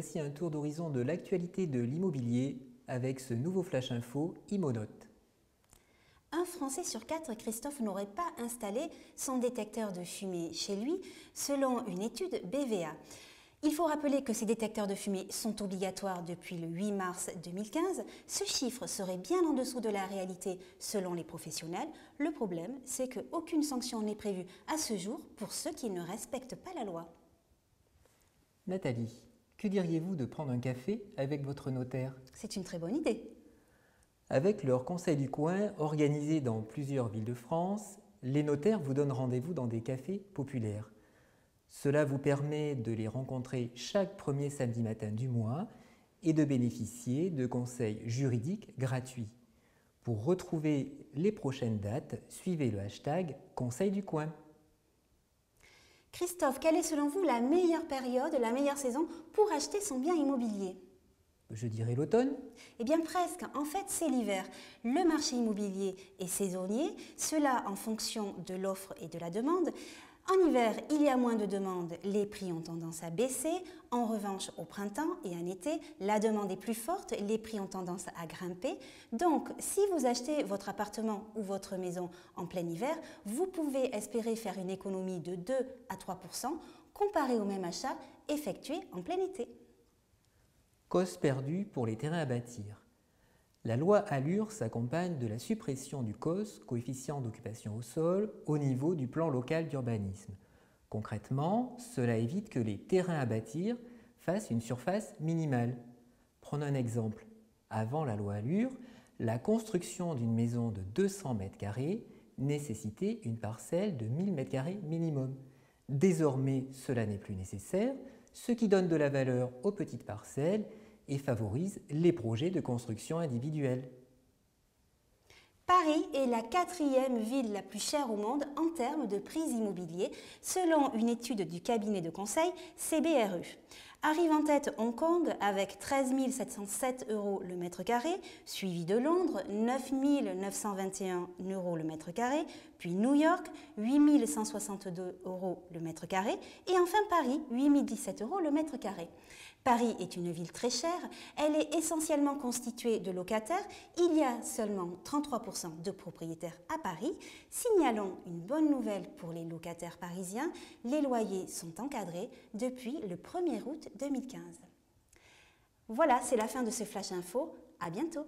voici un tour d'horizon de l'actualité de l'immobilier avec ce nouveau Flash Info ImoNote. Un Français sur 4, Christophe, n'aurait pas installé son détecteur de fumée chez lui, selon une étude BVA. Il faut rappeler que ces détecteurs de fumée sont obligatoires depuis le 8 mars 2015. Ce chiffre serait bien en dessous de la réalité selon les professionnels. Le problème, c'est qu'aucune sanction n'est prévue à ce jour pour ceux qui ne respectent pas la loi. Nathalie, que diriez-vous de prendre un café avec votre notaire? C'est une très bonne idée. Avec leur conseil du coin organisé dans plusieurs villes de France, les notaires vous donnent rendez-vous dans des cafés populaires. Cela vous permet de les rencontrer chaque premier samedi matin du mois et de bénéficier de conseils juridiques gratuits. Pour retrouver les prochaines dates, suivez le hashtag Conseil du coin. Christophe, quelle est selon vous la meilleure période, la meilleure saison pour acheter son bien immobilier? Je dirais l'automne. Eh bien presque, en fait c'est l'hiver. Le marché immobilier est saisonnier, cela en fonction de l'offre et de la demande. En hiver, il y a moins de demandes, les prix ont tendance à baisser. En revanche, au printemps et en été, la demande est plus forte, les prix ont tendance à grimper. Donc, si vous achetez votre appartement ou votre maison en plein hiver, vous pouvez espérer faire une économie de 2 à 3% comparé au même achat effectué en plein été. Cause perdue pour les terrains à bâtir. La loi ALUR s'accompagne de la suppression du COS, coefficient d'occupation au sol, au niveau du plan local d'urbanisme. Concrètement, cela évite que les terrains à bâtir fassent une surface minimale. Prenons un exemple. Avant la loi ALUR, la construction d'une maison de 200 m² nécessitait une parcelle de 1000 m² minimum. Désormais, cela n'est plus nécessaire, ce qui donne de la valeur aux petites parcelles et favorise les projets de construction individuelle. Paris est la 4e ville la plus chère au monde en termes de prix immobiliers, selon une étude du cabinet de conseil CBRE. Arrive en tête Hong Kong avec 13 707 € le mètre carré, suivi de Londres, 9 921 € le mètre carré, puis New York, 8 162 € le mètre carré, et enfin Paris, 8 017 € le mètre carré. Paris est une ville très chère, elle est essentiellement constituée de locataires, il y a seulement 33% de propriétaires à Paris. Signalons une bonne nouvelle pour les locataires parisiens, les loyers sont encadrés depuis le 1er août 2015. Voilà, c'est la fin de ce Flash Info, à bientôt.